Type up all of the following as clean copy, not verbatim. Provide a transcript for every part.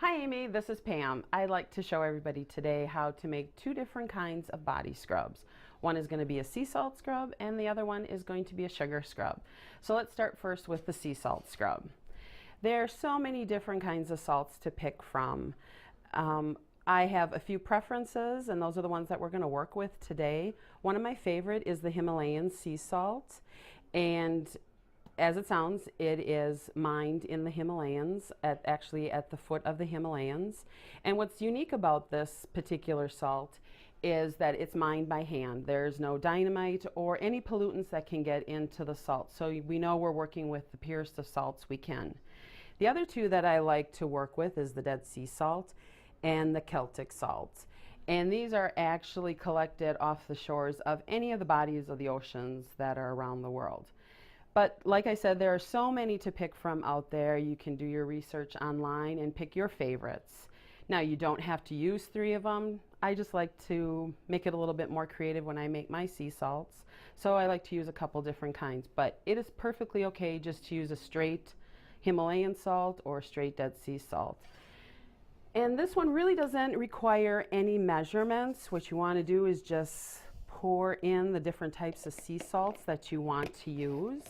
Hi Amy, this is Pam. I'd like to show everybody today how to make two different kinds of body scrubs. One is going to be a sea salt scrub and the other one is going to be a sugar scrub. So let's start first with the sea salt scrub. There are so many different kinds of salts to pick from. I have a few preferences, and those are the ones that we're going to work with today. One of my favorite is the Himalayan sea salt, and as it sounds, it is mined in the Himalayas, actually at the foot of the Himalayas. And what's unique about this particular salt is that it's mined by hand. There's no dynamite or any pollutants that can get into the salt. So we know we're working with the purest of salts we can. The other two that I like to work with is the Dead Sea salt and the Celtic salt. And these are actually collected off the shores of any of the bodies of the oceans that are around the world. But like I said, there are so many to pick from out there. You can do your research online and pick your favorites. Now, you don't have to use 3 of them. I just like to make it a little bit more creative when I make my sea salts. So I like to use a couple different kinds, but it is perfectly okay just to use a straight Himalayan salt or straight Dead Sea salt. And this one really doesn't require any measurements. What you want to do is just pour in the different types of sea salts that you want to use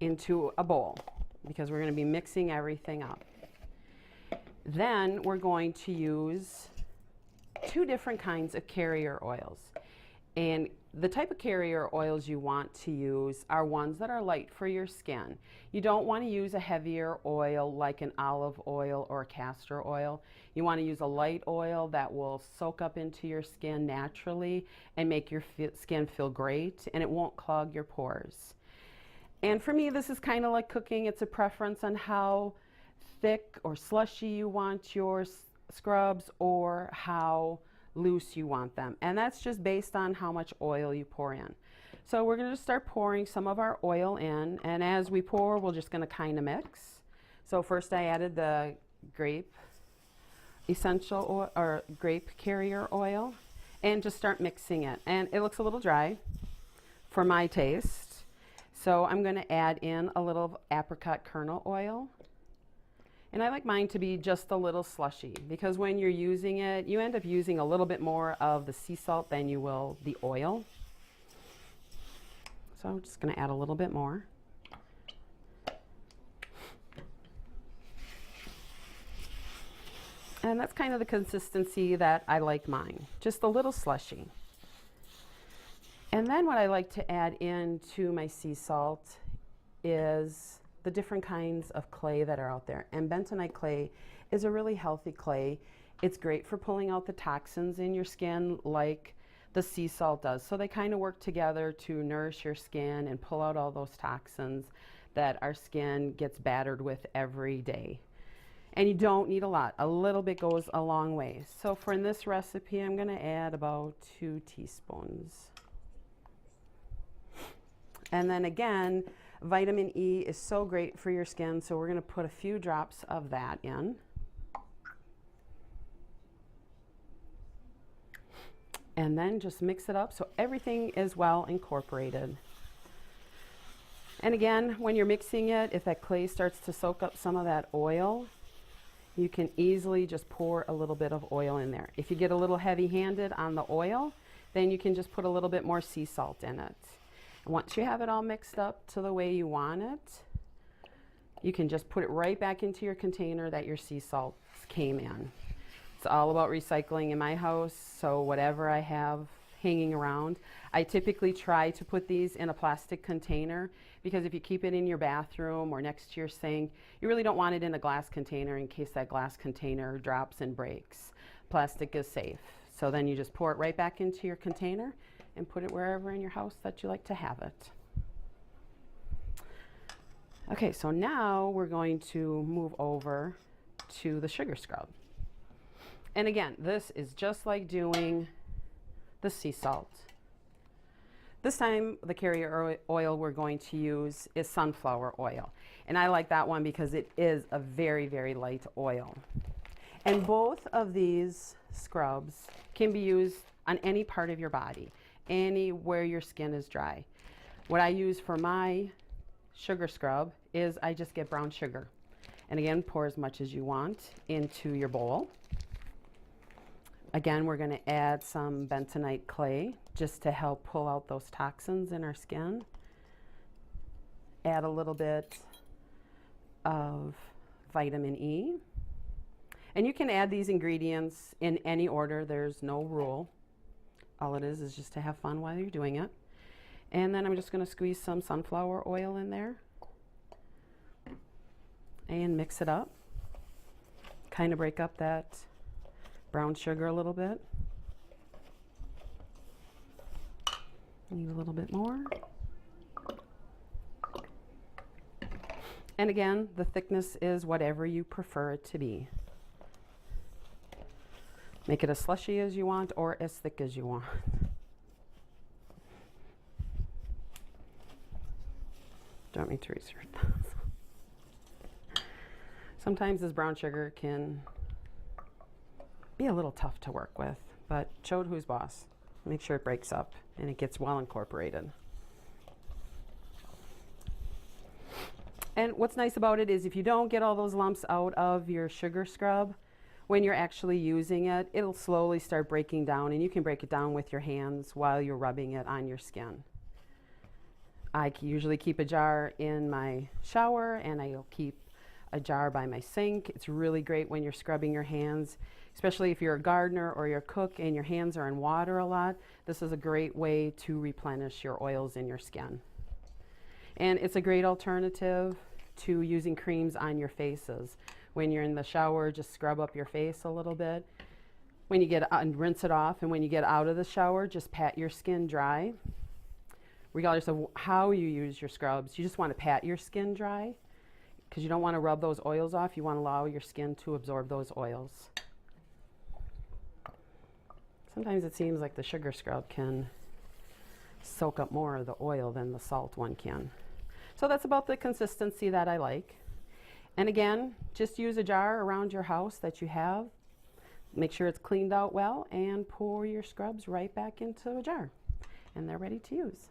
into a bowl, because we're going to be mixing everything up. Then we're going to use 2 different kinds of carrier oils. And the type of carrier oils you want to use are ones that are light for your skin. You don't want to use a heavier oil like an olive oil or castor oil. You want to use a light oil that will soak up into your skin naturally and make your skin feel great, and it won't clog your pores. And for me, this is kind of like cooking. It's a preference on how thick or slushy you want your scrubs or how loose you want them, and that's just based on how much oil you pour in. So we're going to start pouring some of our oil in, and as we pour, we're just going to kind of mix. So first I added the grape essential oil or grape carrier oil, and just start mixing it. And it looks a little dry for my taste, so I'm going to add in a little apricot kernel oil. And I like mine to be just a little slushy, because when you're using it, you end up using a little bit more of the sea salt than you will the oil. So I'm just going to add a little bit more. And that's kind of the consistency that I like mine, just a little slushy. And then what I like to add into my sea salt is the different kinds of clay that are out there. And bentonite clay is a really healthy clay. It's great for pulling out the toxins in your skin like the sea salt does. So they kind of work together to nourish your skin and pull out all those toxins that our skin gets battered with every day. And you don't need a lot. A little bit goes a long way. So for this recipe, I'm going to add about 2 teaspoons. And then again, vitamin E is so great for your skin, so we're going to put a few drops of that in. And then just mix it up so everything is well incorporated. And again, when you're mixing it, if that clay starts to soak up some of that oil, you can easily just pour a little bit of oil in there. If you get a little heavy-handed on the oil, then you can just put a little bit more sea salt in it. Once you have it all mixed up to the way you want it, you can just put it right back into your container that your sea salts came in. It's all about recycling in my house, so whatever I have hanging around, I typically try to put these in a plastic container, because if you keep it in your bathroom or next to your sink, you really don't want it in a glass container in case that glass container drops and breaks. Plastic is safe. So then you just pour it right back into your container and put it wherever in your house that you like to have it. Okay, so now we're going to move over to the sugar scrub. And again, this is just like doing the sea salt. This time, the carrier oil we're going to use is sunflower oil. And I like that one because it is a very, very light oil. And both of these scrubs can be used on any part of your body, anywhere your skin is dry. What I use for my sugar scrub is I just get brown sugar And again, pour as much as you want into your bowl. Again, we're going to add some bentonite clay just to help pull out those toxins in our skin. Add a little bit of vitamin E. And you can add these ingredients in any order. There's no rule. All it is just to have fun while you're doing it. And then I'm just going to squeeze some sunflower oil in there and mix it up. Kind of break up that brown sugar a little bit. Need a little bit more. And again, the thickness is whatever you prefer it to be. Make it as slushy as you want or as thick as you want. Don't need to research that. Sometimes this brown sugar can be a little tough to work with, but showed who's boss. Make sure it breaks up and it gets well incorporated. And what's nice about it is if you don't get all those lumps out of your sugar scrub, when you're actually using it, it'll slowly start breaking down, and you can break it down with your hands while you're rubbing it on your skin. I usually keep a jar in my shower, and I'll keep a jar by my sink. It's really great when you're scrubbing your hands, especially if you're a gardener or you're a cook and your hands are in water a lot. This is a great way to replenish your oils in your skin. And it's a great alternative to using creams on your faces. When you're in the shower, just scrub up your face a little bit. When you get out and rinse it off, and when you get out of the shower, just pat your skin dry. Regardless of how you use your scrubs, you just want to pat your skin dry because you don't want to rub those oils off. You want to allow your skin to absorb those oils. Sometimes it seems like the sugar scrub can soak up more of the oil than the salt one can. So that's about the consistency that I like. And again, just use a jar around your house that you have. Make sure it's cleaned out well and pour your scrubs right back into a jar. And they're ready to use.